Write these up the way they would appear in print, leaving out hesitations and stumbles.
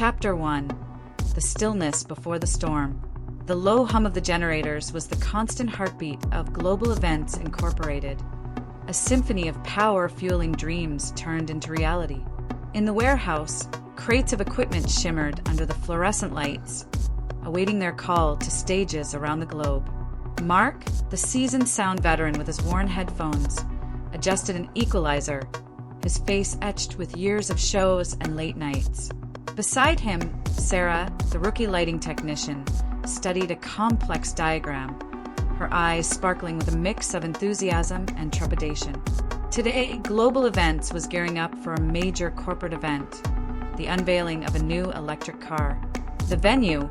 Chapter 1. The Stillness Before the Storm. The low hum of the generators was the constant heartbeat of Global Events Incorporated, a symphony of power fueling dreams turned into reality. In the warehouse, crates of equipment shimmered under the fluorescent lights, awaiting their call to stages around the globe. Mark, the seasoned sound veteran with his worn headphones, adjusted an equalizer, his face etched with years of shows and late nights. Beside him, Sarah, the rookie lighting technician, studied a complex diagram, her eyes sparkling with a mix of enthusiasm and trepidation. Today, Global Events was gearing up for a major corporate event, the unveiling of a new electric car. The venue,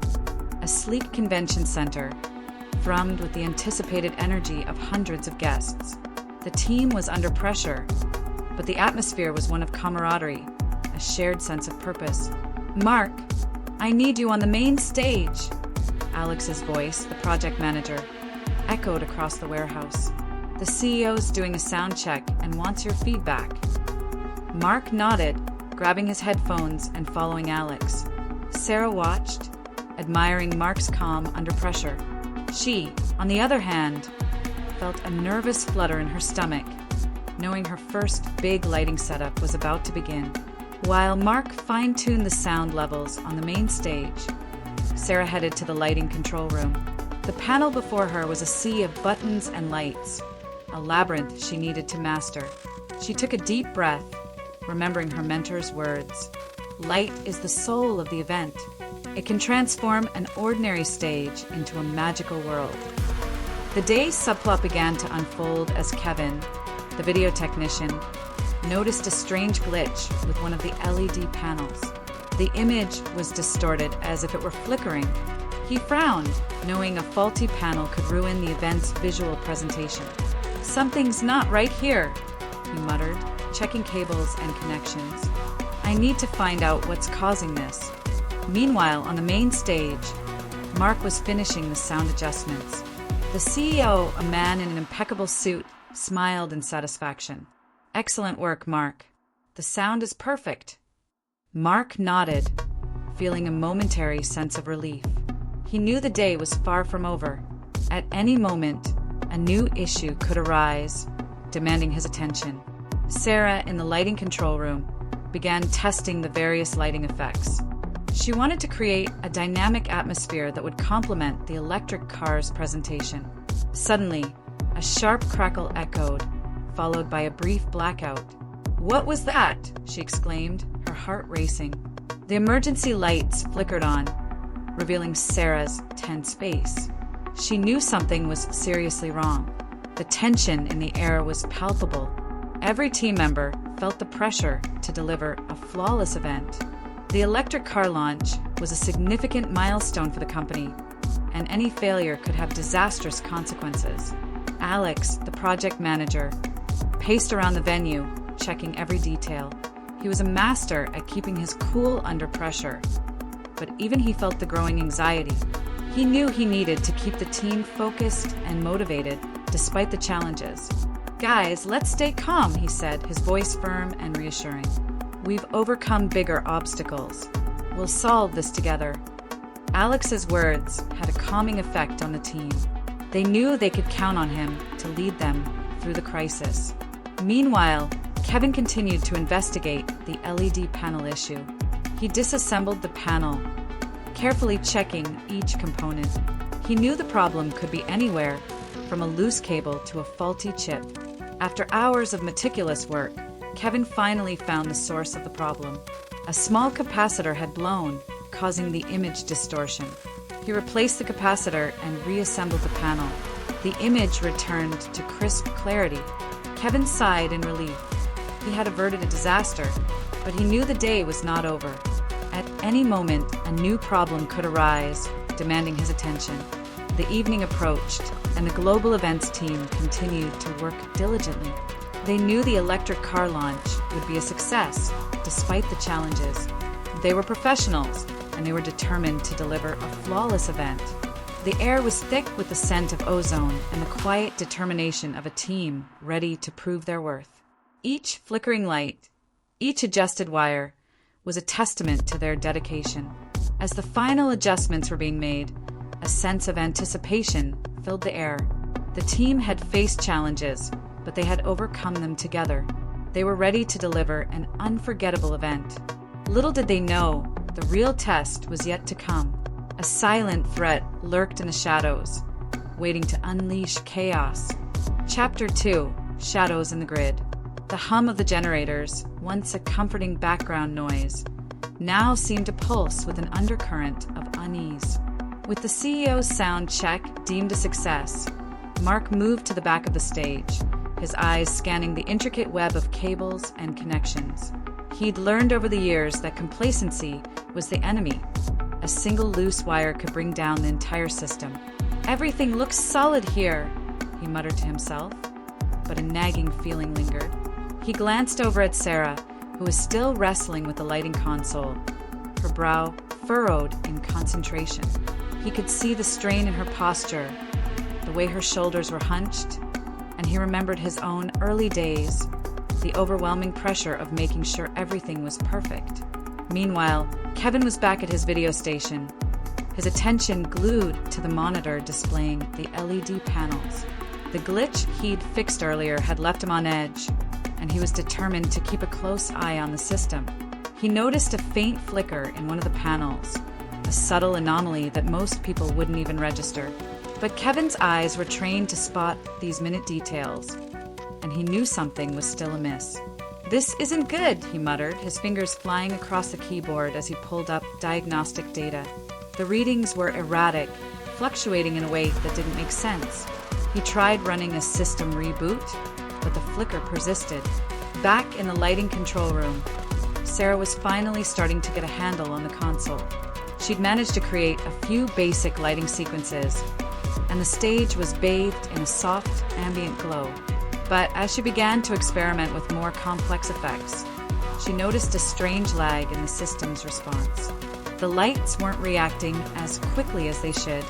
a sleek convention center, thrummed with the anticipated energy of hundreds of guests. The team was under pressure, but the atmosphere was one of camaraderie, a shared sense of purpose. "Mark, I need you on the main stage," Alex's voice, the project manager, echoed across the warehouse. "The CEO's doing a sound check and wants your feedback." Mark nodded, grabbing his headphones and following Alex. Sarah watched, admiring Mark's calm under pressure. She, on the other hand, felt a nervous flutter in her stomach, knowing her first big lighting setup was about to begin. While Mark fine-tuned the sound levels on the main stage, Sarah headed to the lighting control room. The panel before her was a sea of buttons and lights, a labyrinth she needed to master. She took a deep breath, remembering her mentor's words. "Light is the soul of the event. It can transform an ordinary stage into a magical world." The day's subplot began to unfold as Kevin, the video technician, noticed a strange glitch with one of the LED panels. The image was distorted as if it were flickering. He frowned, knowing a faulty panel could ruin the event's visual presentation. "Something's not right here," he muttered, checking cables and connections. "I need to find out what's causing this." Meanwhile, on the main stage, Mark was finishing the sound adjustments. The CEO, a man in an impeccable suit, smiled in satisfaction. "Excellent work, Mark. The sound is perfect." Mark nodded, feeling a momentary sense of relief. He knew the day was far from over. At any moment, a new issue could arise, demanding his attention. Sarah, in the lighting control room, began testing the various lighting effects. She wanted to create a dynamic atmosphere that would complement the electric car's presentation. Suddenly, a sharp crackle echoed, followed by a brief blackout. "What was that?" she exclaimed, her heart racing. The emergency lights flickered on, revealing Sarah's tense face. She knew something was seriously wrong. The tension in the air was palpable. Every team member felt the pressure to deliver a flawless event. The electric car launch was a significant milestone for the company, and any failure could have disastrous consequences. Alex, the project manager, paced around the venue, checking every detail. He was a master at keeping his cool under pressure, but even he felt the growing anxiety. He knew he needed to keep the team focused and motivated despite the challenges. "Guys, let's stay calm," he said, his voice firm and reassuring. "We've overcome bigger obstacles. We'll solve this together." Alex's words had a calming effect on the team. They knew they could count on him to lead them through the crisis. Meanwhile, Kevin continued to investigate the LED panel issue. He disassembled the panel, carefully checking each component. He knew the problem could be anywhere, from a loose cable to a faulty chip. After hours of meticulous work, Kevin finally found the source of the problem. A small capacitor had blown, causing the image distortion. He replaced the capacitor and reassembled the panel. The image returned to crisp clarity. Kevin sighed in relief. He had averted a disaster, but he knew the day was not over. At any moment, a new problem could arise, demanding his attention. The evening approached, and the global events team continued to work diligently. They knew the electric car launch would be a success, despite the challenges. They were professionals, and they were determined to deliver a flawless event. The air was thick with the scent of ozone and the quiet determination of a team ready to prove their worth. Each flickering light, each adjusted wire, was a testament to their dedication. As the final adjustments were being made, a sense of anticipation filled the air. The team had faced challenges, but they had overcome them together. They were ready to deliver an unforgettable event. Little did they know, the real test was yet to come. A silent threat lurked in the shadows, waiting to unleash chaos. Chapter 2: Shadows in the Grid. The hum of the generators, once a comforting background noise, now seemed to pulse with an undercurrent of unease. With the CEO's sound check deemed a success, Mark moved to the back of the stage, his eyes scanning the intricate web of cables and connections. He'd learned over the years that complacency was the enemy. A single loose wire could bring down the entire system. "Everything looks solid here," he muttered to himself, but a nagging feeling lingered. He glanced over at Sarah, who was still wrestling with the lighting console, her brow furrowed in concentration. He could see the strain in her posture, the way her shoulders were hunched, and he remembered his own early days, the overwhelming pressure of making sure everything was perfect. Meanwhile, Kevin was back at his video station, his attention glued to the monitor displaying the LED panels. The glitch he'd fixed earlier had left him on edge, and he was determined to keep a close eye on the system. He noticed a faint flicker in one of the panels, a subtle anomaly that most people wouldn't even register. But Kevin's eyes were trained to spot these minute details, and he knew something was still amiss. "This isn't good," he muttered, his fingers flying across the keyboard as he pulled up diagnostic data. The readings were erratic, fluctuating in a way that didn't make sense. He tried running a system reboot, but the flicker persisted. Back in the lighting control room, Sarah was finally starting to get a handle on the console. She'd managed to create a few basic lighting sequences, and the stage was bathed in a soft, ambient glow. But as she began to experiment with more complex effects, she noticed a strange lag in the system's response. The lights weren't reacting as quickly as they should,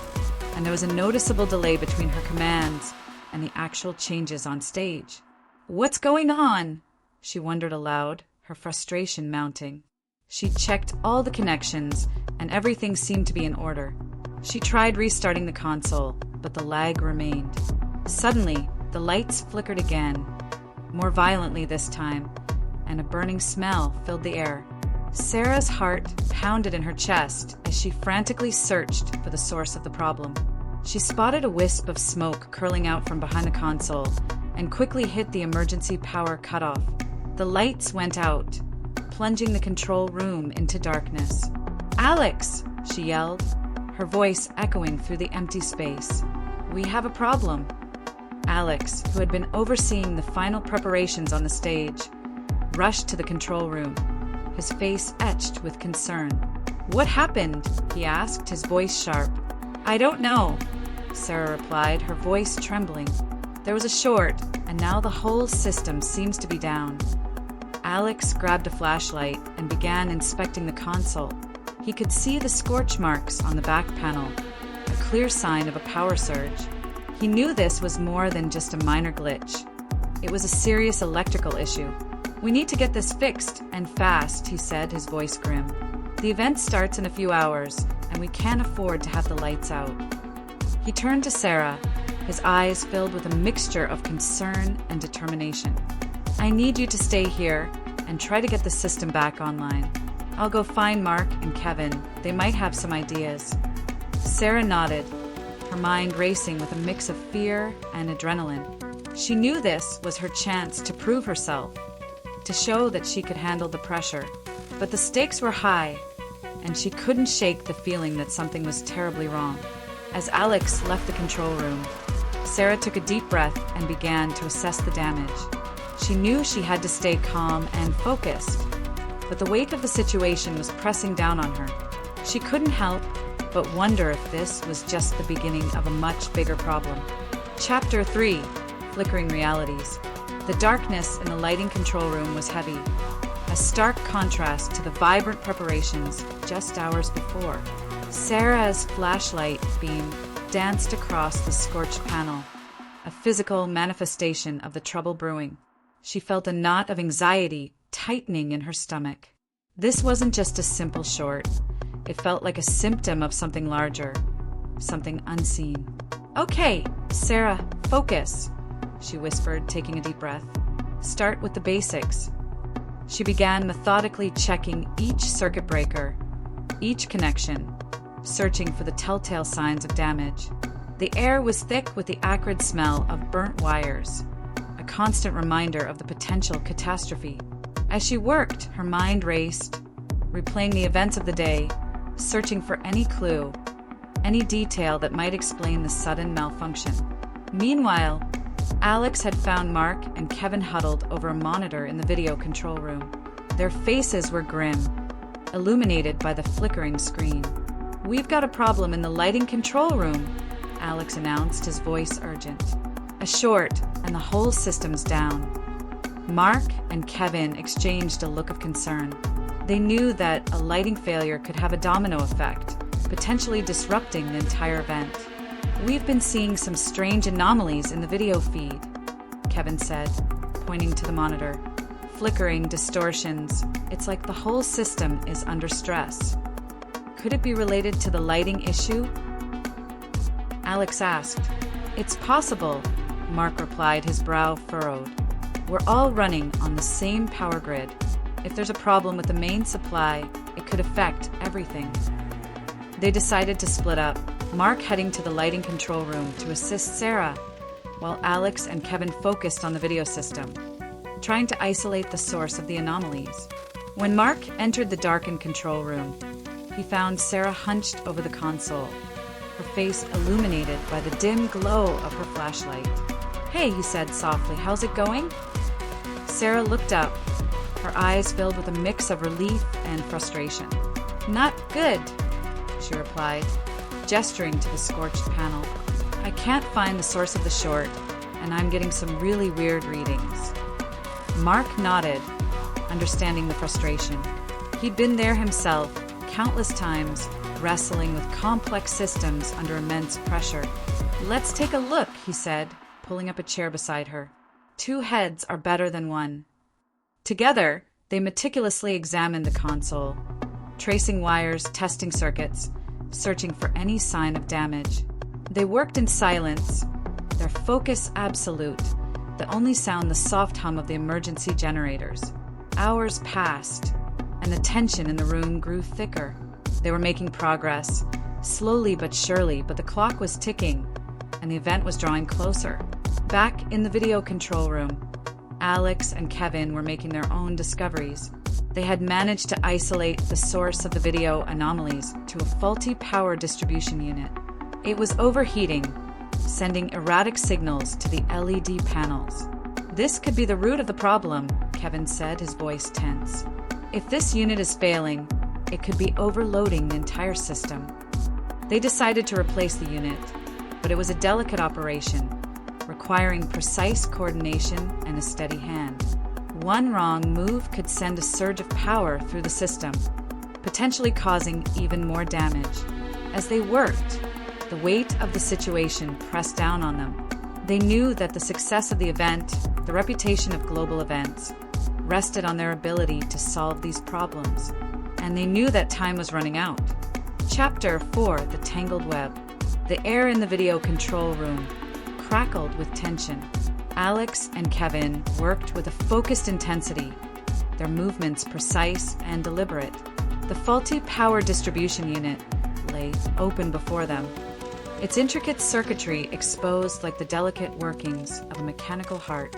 and there was a noticeable delay between her commands and the actual changes on stage. "What's going on?" she wondered aloud, her frustration mounting. She checked all the connections, and everything seemed to be in order. She tried restarting the console, but the lag remained. Suddenly, the lights flickered again, more violently this time, and a burning smell filled the air. Sarah's heart pounded in her chest as she frantically searched for the source of the problem. She spotted a wisp of smoke curling out from behind the console and quickly hit the emergency power cutoff. The lights went out, plunging the control room into darkness. "Alex!" she yelled, her voice echoing through the empty space. "We have a problem." Alex, who had been overseeing the final preparations on the stage, rushed to the control room, his face etched with concern. "What happened?" he asked, his voice sharp. "I don't know," Sarah replied, her voice trembling. "There was a short, and now the whole system seems to be down." Alex grabbed a flashlight and began inspecting the console. He could see the scorch marks on the back panel, a clear sign of a power surge. He knew this was more than just a minor glitch. It was a serious electrical issue. "We need to get this fixed, and fast," he said, his voice grim. "The event starts in a few hours, and we can't afford to have the lights out." He turned to Sarah, his eyes filled with a mixture of concern and determination. "I need you to stay here and try to get the system back online. I'll go find Mark and Kevin. They might have some ideas." Sarah nodded, her mind racing with a mix of fear and adrenaline. She knew this was her chance to prove herself, to show that she could handle the pressure. But the stakes were high, and she couldn't shake the feeling that something was terribly wrong. As Alex left the control room, Sarah took a deep breath and began to assess the damage. She knew she had to stay calm and focused, but the weight of the situation was pressing down on her. She couldn't help but wonder if this was just the beginning of a much bigger problem. Chapter 3: Flickering Realities. The darkness in the lighting control room was heavy, a stark contrast to the vibrant preparations just hours before. Sarah's flashlight beam danced across the scorched panel, a physical manifestation of the trouble brewing. She felt a knot of anxiety tightening in her stomach. This wasn't just a simple short. It felt like a symptom of something larger, something unseen. "Okay, Sarah, focus," she whispered, taking a deep breath. "Start with the basics." She began methodically checking each circuit breaker, each connection, searching for the telltale signs of damage. The air was thick with the acrid smell of burnt wires, a constant reminder of the potential catastrophe. As she worked, her mind raced, replaying the events of the day, searching for any clue, any detail that might explain the sudden malfunction. Meanwhile, Alex had found Mark and Kevin huddled over a monitor in the video control room. Their faces were grim, illuminated by the flickering screen. "We've got a problem in the lighting control room," Alex announced, his voice urgent. "A short, and the whole system's down." Mark and Kevin exchanged a look of concern. They knew that a lighting failure could have a domino effect, potentially disrupting the entire event. "We've been seeing some strange anomalies in the video feed," Kevin said, pointing to the monitor. "Flickering, distortions. It's like the whole system is under stress." "Could it be related to the lighting issue?" Alex asked. "It's possible," Mark replied, his brow furrowed. "We're all running on the same power grid. If there's a problem with the main supply, it could affect everything." They decided to split up, Mark heading to the lighting control room to assist Sarah, while Alex and Kevin focused on the video system, trying to isolate the source of the anomalies. When Mark entered the darkened control room, he found Sarah hunched over the console, her face illuminated by the dim glow of her flashlight. "Hey," he said softly, "how's it going?" Sarah looked up, her eyes filled with a mix of relief and frustration. "Not good," she replied, gesturing to the scorched panel. "I can't find the source of the short, and I'm getting some really weird readings." Mark nodded, understanding the frustration. He'd been there himself, countless times, wrestling with complex systems under immense pressure. "Let's take a look," he said, pulling up a chair beside her. "Two heads are better than one." Together, they meticulously examined the console, tracing wires, testing circuits, searching for any sign of damage. They worked in silence, their focus absolute, the only sound the soft hum of the emergency generators. Hours passed, and the tension in the room grew thicker. They were making progress, slowly but surely, but the clock was ticking, and the event was drawing closer. Back in the video control room, Alex and Kevin were making their own discoveries. They had managed to isolate the source of the video anomalies to a faulty power distribution unit. It was overheating, sending erratic signals to the LED panels. "This could be the root of the problem," Kevin said, his voice tense. "If this unit is failing, it could be overloading the entire system." They decided to replace the unit, but it was a delicate operation, requiring precise coordination and a steady hand. One wrong move could send a surge of power through the system, potentially causing even more damage. As they worked, the weight of the situation pressed down on them. They knew that the success of the event, the reputation of global events, rested on their ability to solve these problems, and they knew that time was running out. Chapter 4: The Tangled Web. The air in the video control room crackled with tension. Alex and Kevin worked with a focused intensity, their movements precise and deliberate. The faulty power distribution unit lay open before them, its intricate circuitry exposed like the delicate workings of a mechanical heart.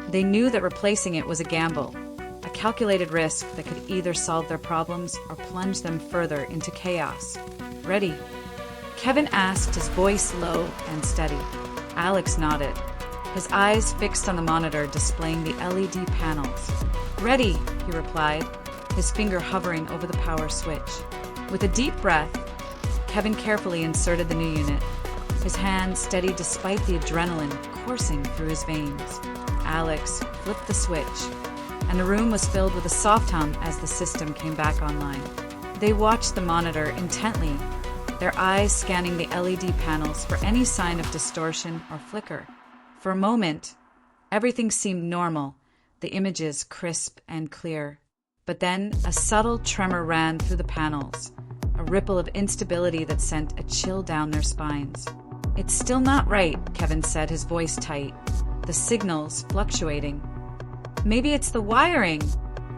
They knew that replacing it was a gamble, a calculated risk that could either solve their problems or plunge them further into chaos. "Ready?" Kevin asked, his voice low and steady. Alex nodded, his eyes fixed on the monitor displaying the LED panels. "Ready," he replied, his finger hovering over the power switch. With a deep breath, Kevin carefully inserted the new unit, his hand steady despite the adrenaline coursing through his veins. Alex flipped the switch, and the room was filled with a soft hum as the system came back online. They watched the monitor intently, their eyes scanning the LED panels for any sign of distortion or flicker. For a moment, everything seemed normal, the images crisp and clear. But then a subtle tremor ran through the panels, a ripple of instability that sent a chill down their spines. "It's still not right," Kevin said, his voice tight, the signals fluctuating. "Maybe it's the wiring,"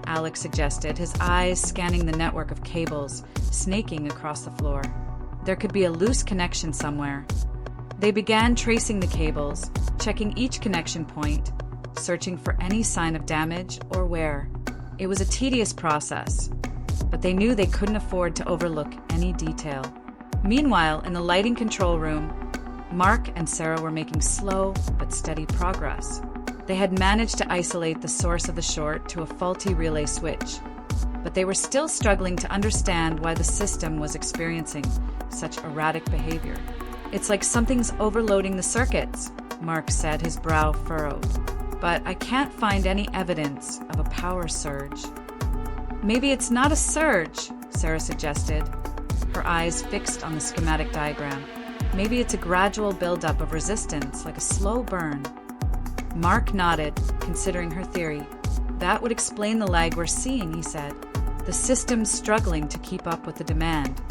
Alex suggested, his eyes scanning the network of cables snaking across the floor. There could be a loose connection somewhere. They began tracing the cables, checking each connection point, searching for any sign of damage or wear. It was a tedious process, but they knew they couldn't afford to overlook any detail. Meanwhile, in the lighting control room, Mark and Sarah were making slow but steady progress. They had managed to isolate the source of the short to a faulty relay switch, but they were still struggling to understand why the system was experiencing such erratic behavior. "It's like something's overloading the circuits," Mark said, his brow furrowed. "But I can't find any evidence of a power surge." "Maybe it's not a surge," Sarah suggested, her eyes fixed on the schematic diagram. "Maybe it's a gradual buildup of resistance, like a slow burn." Mark nodded, considering her theory. "That would explain the lag we're seeing," he said. "The system's struggling to keep up with the demand."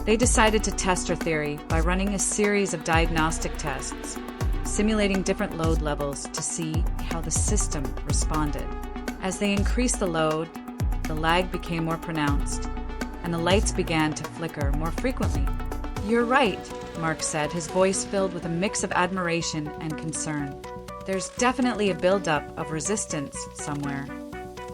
They decided to test her theory by running a series of diagnostic tests, simulating different load levels to see how the system responded. As they increased the load, the lag became more pronounced, and the lights began to flicker more frequently. "You're right," Mark said, his voice filled with a mix of admiration and concern. "There's definitely a buildup of resistance somewhere."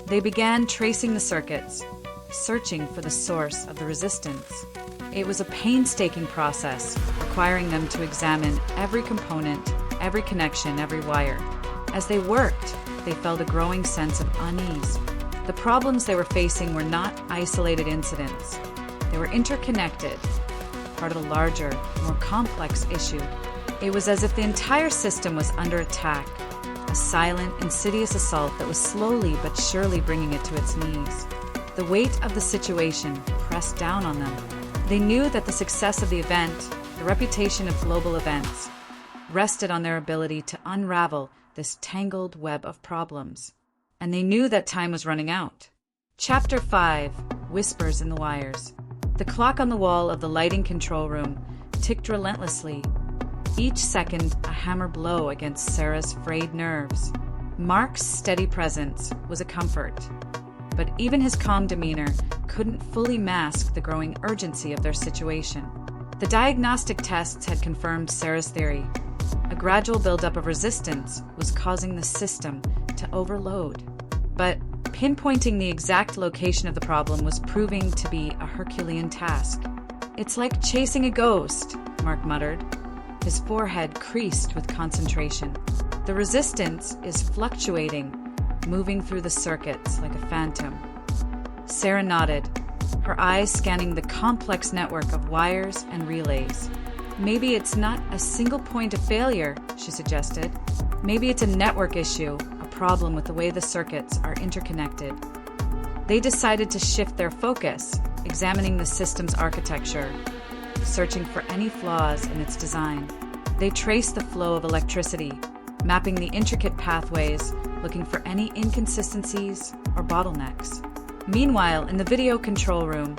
They began tracing the circuits, searching for the source of the resistance. It was a painstaking process, requiring them to examine every component, every connection, every wire. As they worked, they felt a growing sense of unease. The problems they were facing were not isolated incidents. They were interconnected, part of a larger, more complex issue. It was as if the entire system was under attack, a silent, insidious assault that was slowly but surely bringing it to its knees. The weight of the situation pressed down on them. They knew that the success of the event, the reputation of global events, rested on their ability to unravel this tangled web of problems. And they knew that time was running out. Chapter 5: Whispers in the Wires. The clock on the wall of the lighting control room ticked relentlessly, each second a hammer blow against Sarah's frayed nerves. Mark's steady presence was a comfort, but even his calm demeanor couldn't fully mask the growing urgency of their situation. The diagnostic tests had confirmed Sarah's theory. A gradual buildup of resistance was causing the system to overload. But pinpointing the exact location of the problem was proving to be a Herculean task. "It's like chasing a ghost," Mark muttered, his forehead creased with concentration. "The resistance is fluctuating, moving through the circuits like a phantom." Sarah nodded, her eyes scanning the complex network of wires and relays. "Maybe it's not a single point of failure," she suggested. "Maybe it's a network issue, a problem with the way the circuits are interconnected." They decided to shift their focus, examining the system's architecture, searching for any flaws in its design. They traced the flow of electricity, mapping the intricate pathways, looking for any inconsistencies or bottlenecks. Meanwhile, in the video control room,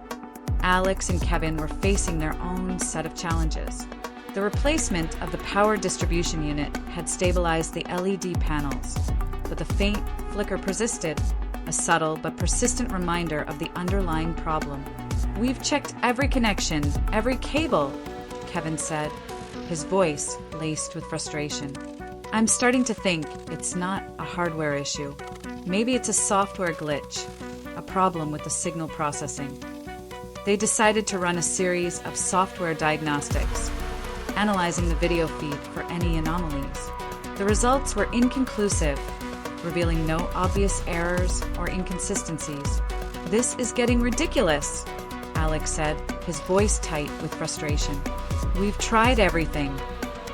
Alex and Kevin were facing their own set of challenges. The replacement of the power distribution unit had stabilized the LED panels, but the faint flicker persisted, a subtle but persistent reminder of the underlying problem. "We've checked every connection, every cable," Kevin said, his voice laced with frustration. "I'm starting to think it's not a hardware issue. Maybe it's a software glitch, a problem with the signal processing." They decided to run a series of software diagnostics, analyzing the video feed for any anomalies. The results were inconclusive, revealing no obvious errors or inconsistencies. "This is getting ridiculous," Alex said, his voice tight with frustration. "We've tried everything,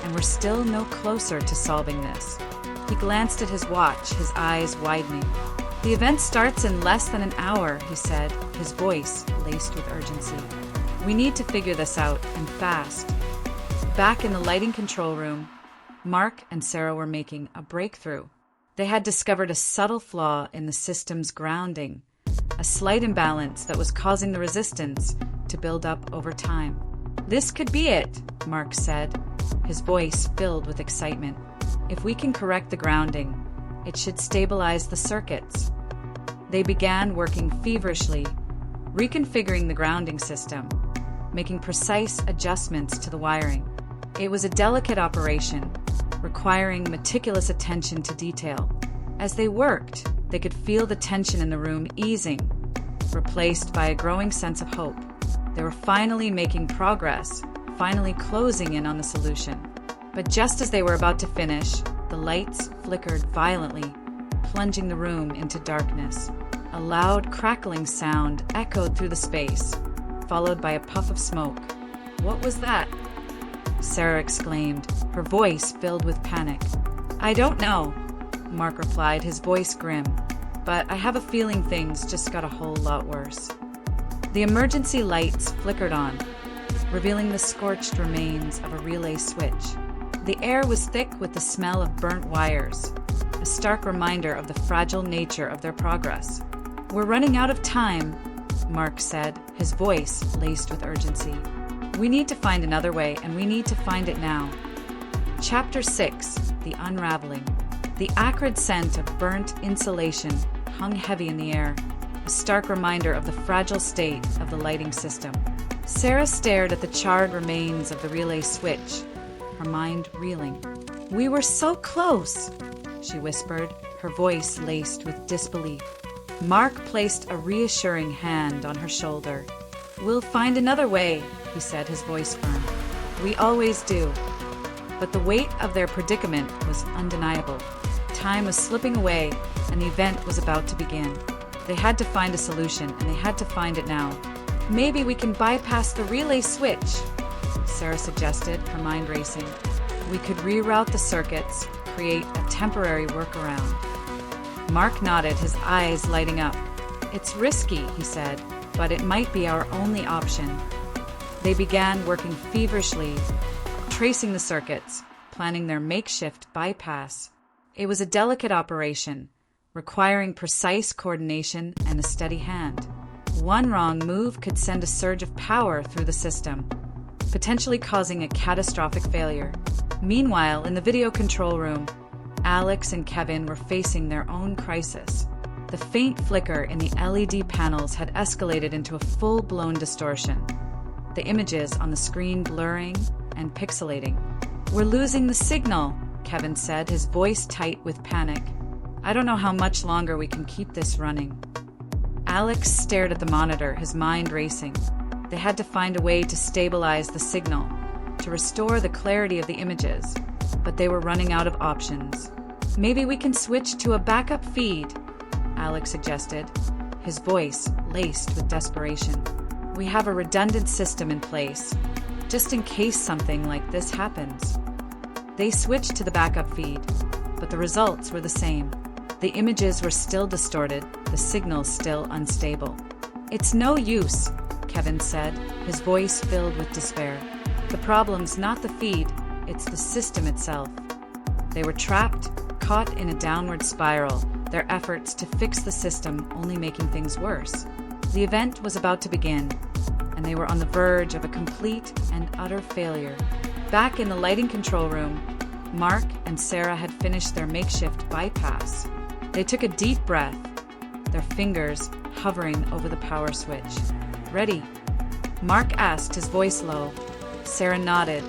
and we're still no closer to solving this." He glanced at his watch, his eyes widening. "The event starts in less than an hour," he said, his voice laced with urgency. "We need to figure this out, and fast." Back in the lighting control room, Mark and Sarah were making a breakthrough. They had discovered a subtle flaw in the system's grounding, a slight imbalance that was causing the resistance to build up over time. "This could be it," Mark said, his voice filled with excitement. "If we can correct the grounding, it should stabilize the circuits." They began working feverishly, reconfiguring the grounding system, making precise adjustments to the wiring. It was a delicate operation, requiring meticulous attention to detail. As they worked, they could feel the tension in the room easing, replaced by a growing sense of hope. They were finally making progress, finally closing in on the solution. But just as they were about to finish, the lights flickered violently, plunging the room into darkness. A loud crackling sound echoed through the space, followed by a puff of smoke. "What was that?" Sarah exclaimed, her voice filled with panic. "I don't know," Mark replied, his voice grim, "but I have a feeling things just got a whole lot worse." The emergency lights flickered on, revealing the scorched remains of a relay switch. The air was thick with the smell of burnt wires, a stark reminder of the fragile nature of their progress. "We're running out of time," Mark said, his voice laced with urgency. "We need to find another way, and we need to find it now." Chapter 6: The Unraveling. The acrid scent of burnt insulation hung heavy in the air, a stark reminder of the fragile state of the lighting system. Sarah stared at the charred remains of the relay switch, her mind reeling. "We were so close," she whispered, her voice laced with disbelief. Mark placed a reassuring hand on her shoulder. "We'll find another way," he said, his voice firm. "We always do." But the weight of their predicament was undeniable. Time was slipping away, and the event was about to begin. They had to find a solution, and they had to find it now. "Maybe we can bypass the relay switch," Sarah suggested, her mind racing. "We could reroute the circuits, create a temporary workaround." Mark nodded, his eyes lighting up. "It's risky," he said, "but it might be our only option." They began working feverishly, tracing the circuits, planning their makeshift bypass. It was a delicate operation, requiring precise coordination and a steady hand. One wrong move could send a surge of power through the system, potentially causing a catastrophic failure. Meanwhile, in the video control room, Alex and Kevin were facing their own crisis. The faint flicker in the LED panels had escalated into a full-blown distortion, the images on the screen blurring and pixelating. "We're losing the signal," Kevin said, his voice tight with panic. "I don't know how much longer we can keep this running." Alex stared at the monitor, his mind racing. They had to find a way to stabilize the signal, to restore the clarity of the images, but they were running out of options. "Maybe we can switch to a backup feed," Alex suggested, his voice laced with desperation. "We have a redundant system in place, just in case something like this happens." They switched to the backup feed, but the results were the same. The images were still distorted, the signal still unstable. "It's no use," Kevin said, his voice filled with despair. "The problem's not the feed, it's the system itself." They were trapped, caught in a downward spiral, their efforts to fix the system only making things worse. The event was about to begin, and they were on the verge of a complete and utter failure. Back in the lighting control room, Mark and Sarah had finished their makeshift bypass. They took a deep breath, their fingers hovering over the power switch. "Ready?" Mark asked, his voice low. Sarah nodded,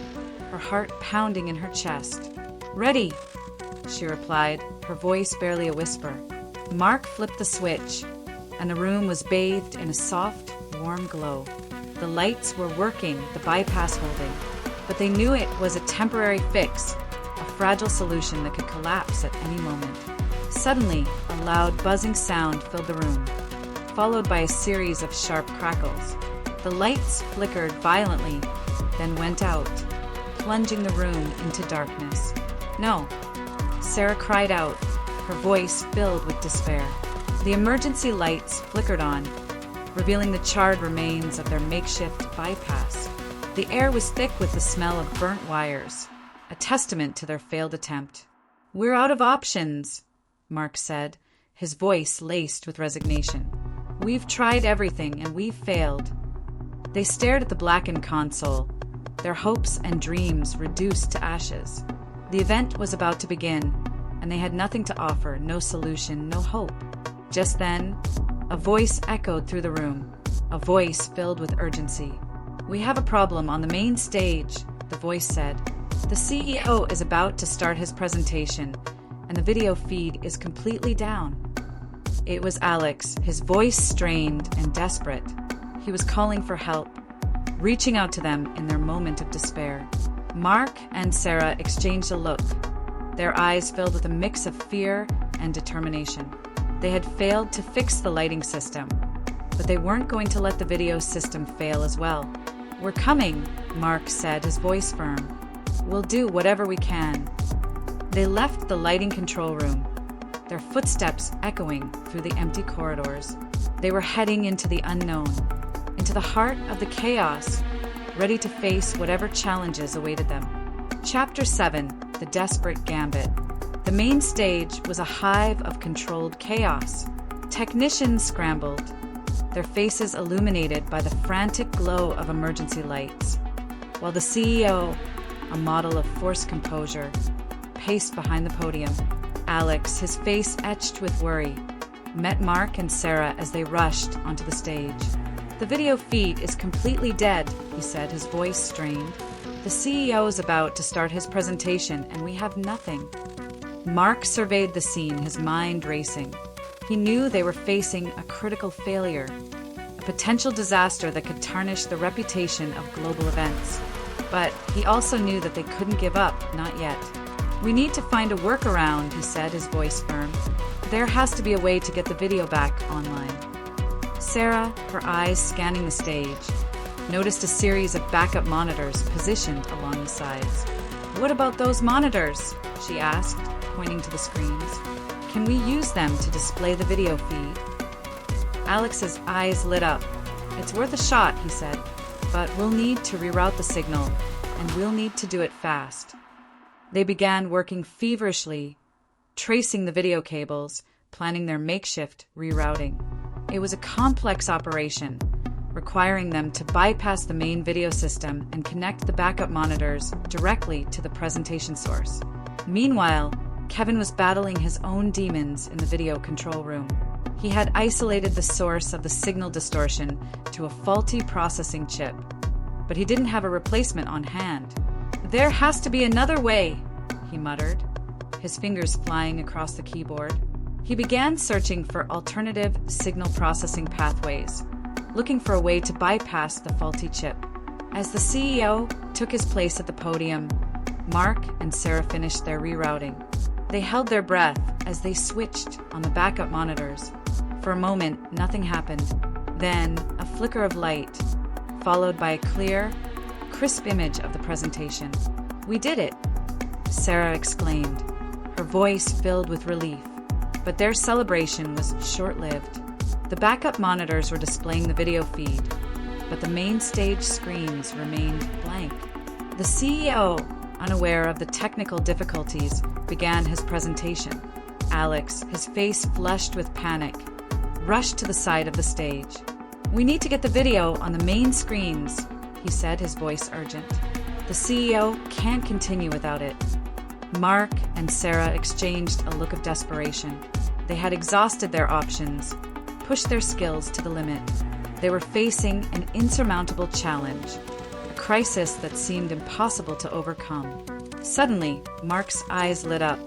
her heart pounding in her chest. "Ready," she replied, her voice barely a whisper. Mark flipped the switch, and the room was bathed in a soft, warm glow. The lights were working, the bypass holding, but they knew it was a temporary fix, a fragile solution that could collapse at any moment. Suddenly, a loud buzzing sound filled the room, followed by a series of sharp crackles. The lights flickered violently, then went out, plunging the room into darkness. "No," Sarah cried out, her voice filled with despair. The emergency lights flickered on, revealing the charred remains of their makeshift bypass. The air was thick with the smell of burnt wires, a testament to their failed attempt. "We're out of options," Mark said, his voice laced with resignation. We've tried everything and we've failed. They stared at the blackened console, their hopes and dreams reduced to ashes. The event was about to begin, and they had nothing to offer, no solution, no hope. Just then, a voice echoed through the room, a voice filled with urgency. "We have a problem on the main stage," the voice said. "The CEO is about to start his presentation, and the video feed is completely down." It was Alex, his voice strained and desperate. He was calling for help, reaching out to them in their moment of despair. Mark and Sarah exchanged a look, their eyes filled with a mix of fear and determination. They had failed to fix the lighting system, but they weren't going to let the video system fail as well. "We're coming," Mark said, his voice firm. "We'll do whatever we can." They left the lighting control room, their footsteps echoing through the empty corridors. They were heading into the unknown, into the heart of the chaos, ready to face whatever challenges awaited them. Chapter 7: The Desperate Gambit. The main stage was a hive of controlled chaos. Technicians scrambled, their faces illuminated by the frantic glow of emergency lights, while the CEO, a model of forced composure, paced behind the podium. Alex, his face etched with worry, met Mark and Sarah as they rushed onto the stage. "The video feed is completely dead," he said, his voice strained. "The CEO is about to start his presentation, and we have nothing." Mark surveyed the scene, his mind racing. He knew they were facing a critical failure, a potential disaster that could tarnish the reputation of global events. But he also knew that they couldn't give up, not yet. "We need to find a workaround," he said, his voice firm. "There has to be a way to get the video back online." Sarah, her eyes scanning the stage, noticed a series of backup monitors positioned along the sides. "What about those monitors?" she asked, pointing to the screens. "Can we use them to display the video feed?" Alex's eyes lit up. "It's worth a shot," he said, "but we'll need to reroute the signal, and we'll need to do it fast." They began working feverishly, tracing the video cables, planning their makeshift rerouting. It was a complex operation, requiring them to bypass the main video system and connect the backup monitors directly to the presentation source. Meanwhile, Kevin was battling his own demons in the video control room. He had isolated the source of the signal distortion to a faulty processing chip, but he didn't have a replacement on hand. "There has to be another way," he muttered, his fingers flying across the keyboard. He began searching for alternative signal processing pathways, looking for a way to bypass the faulty chip. As the CEO took his place at the podium, Mark and Sarah finished their rerouting. They held their breath as they switched on the backup monitors. For a moment, nothing happened. Then, a flicker of light, followed by a clear, crisp image of the presentation. "We did it!" Sarah exclaimed, her voice filled with relief. But their celebration was short-lived. The backup monitors were displaying the video feed, but the main stage screens remained blank. The CEO, unaware of the technical difficulties, began his presentation. Alex, his face flushed with panic, rushed to the side of the stage. "We need to get the video on the main screens," he said, his voice urgent. "The CEO can't continue without it." Mark and Sarah exchanged a look of desperation. They had exhausted their options, pushed their skills to the limit. They were facing an insurmountable challenge, a crisis that seemed impossible to overcome. Suddenly, Mark's eyes lit up.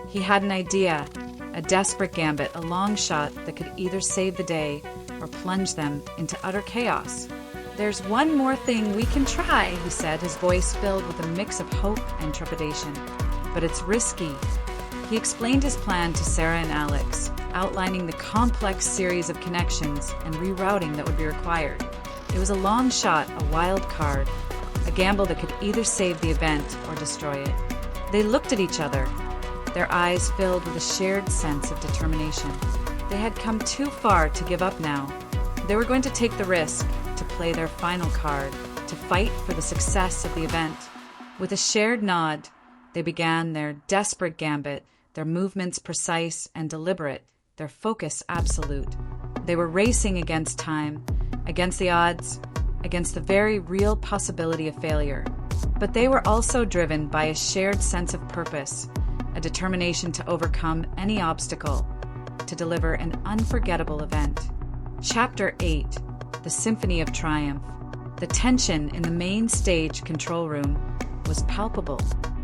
He had an idea, a desperate gambit, a long shot that could either save the day or plunge them into utter chaos. "There's one more thing we can try," he said, his voice filled with a mix of hope and trepidation. "But it's risky." He explained his plan to Sarah and Alex, outlining the complex series of connections and rerouting that would be required. It was a long shot, a wild card, a gamble that could either save the event or destroy it. They looked at each other, their eyes filled with a shared sense of determination. They had come too far to give up now. They were going to take the risk, to play their final card, to fight for the success of the event. With a shared nod, they began their desperate gambit, their movements precise and deliberate, their focus absolute. They were racing against time, against the odds, against the very real possibility of failure. But they were also driven by a shared sense of purpose, a determination to overcome any obstacle, to deliver an unforgettable event. Chapter 8: The Symphony of Triumph. The tension in the main stage control room was palpable.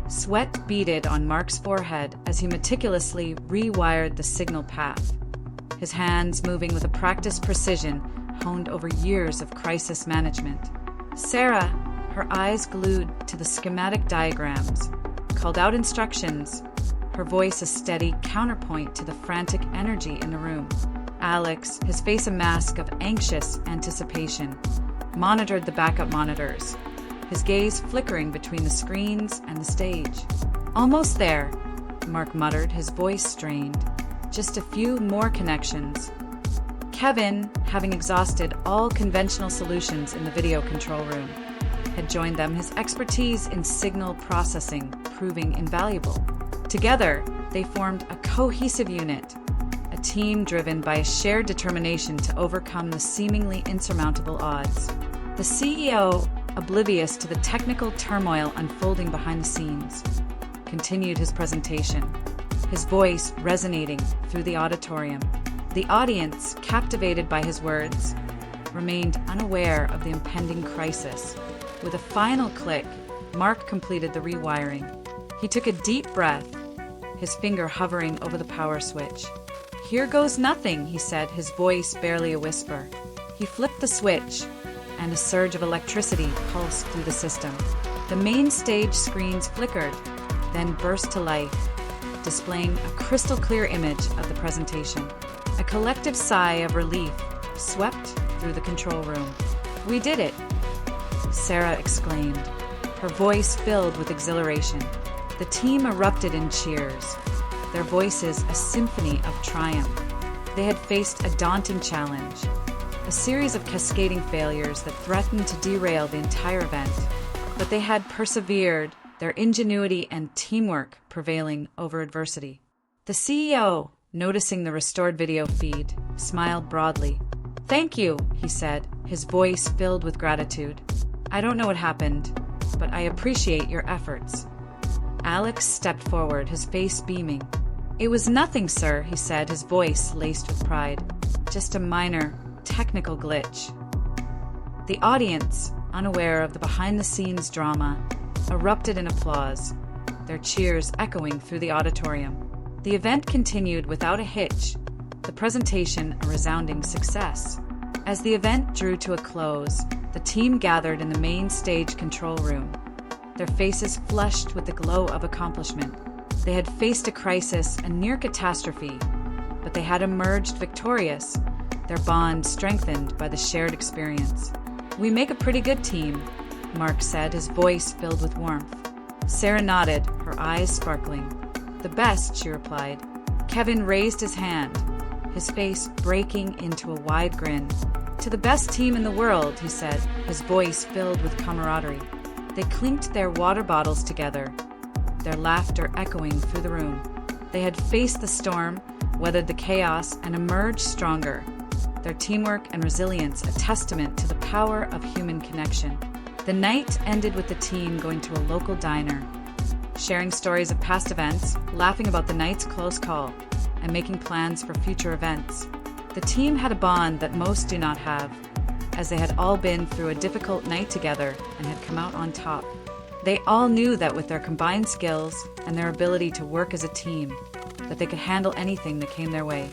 Sweat beaded on Mark's forehead as he meticulously rewired the signal path, his hands moving with a practiced precision honed over years of crisis management. Sarah, her eyes glued to the schematic diagrams, called out instructions, her voice a steady counterpoint to the frantic energy in the room. Alex, his face a mask of anxious anticipation, monitored the backup monitors, his gaze flickering between the screens and the stage. "Almost there," Mark muttered, his voice strained. "Just a few more connections." Kevin, having exhausted all conventional solutions in the video control room, had joined them, his expertise in signal processing proving invaluable. Together, they formed a cohesive unit, a team driven by a shared determination to overcome the seemingly insurmountable odds. The CEO, oblivious to the technical turmoil unfolding behind the scenes, continued his presentation, his voice resonating through the auditorium. The audience, captivated by his words, remained unaware of the impending crisis. With a final click, Mark completed the rewiring. He took a deep breath, his finger hovering over the power switch. "Here goes nothing," he said, his voice barely a whisper. He flipped the switch, and a surge of electricity pulsed through the system. The main stage screens flickered, then burst to life, displaying a crystal-clear image of the presentation. A collective sigh of relief swept through the control room. "We did it!" Sarah exclaimed, her voice filled with exhilaration. The team erupted in cheers, their voices a symphony of triumph. They had faced a daunting challenge, a series of cascading failures that threatened to derail the entire event. But they had persevered, their ingenuity and teamwork prevailing over adversity. The CEO, noticing the restored video feed, smiled broadly. "Thank you," he said, his voice filled with gratitude. "I don't know what happened, but I appreciate your efforts." Alex stepped forward, his face beaming. "It was nothing, sir," he said, his voice laced with pride. "Just a minor, technical glitch." The audience, unaware of the behind-the-scenes drama, erupted in applause, their cheers echoing through the auditorium. The event continued without a hitch, the presentation a resounding success. As the event drew to a close, the team gathered in the main stage control room, their faces flushed with the glow of accomplishment. They had faced a crisis, a near catastrophe, but they had emerged victorious, their bond strengthened by the shared experience. "We make a pretty good team," Mark said, his voice filled with warmth. Sarah nodded, her eyes sparkling. "The best," she replied. Kevin raised his hand, his face breaking into a wide grin. "To the best team in the world," he said, his voice filled with camaraderie. They clinked their water bottles together, their laughter echoing through the room. They had faced the storm, weathered the chaos, and emerged stronger, their teamwork and resilience a testament to the power of human connection. The night ended with the team going to a local diner, sharing stories of past events, laughing about the night's close call, and making plans for future events. The team had a bond that most do not have, as they had all been through a difficult night together and had come out on top. They all knew that with their combined skills and their ability to work as a team, that they could handle anything that came their way.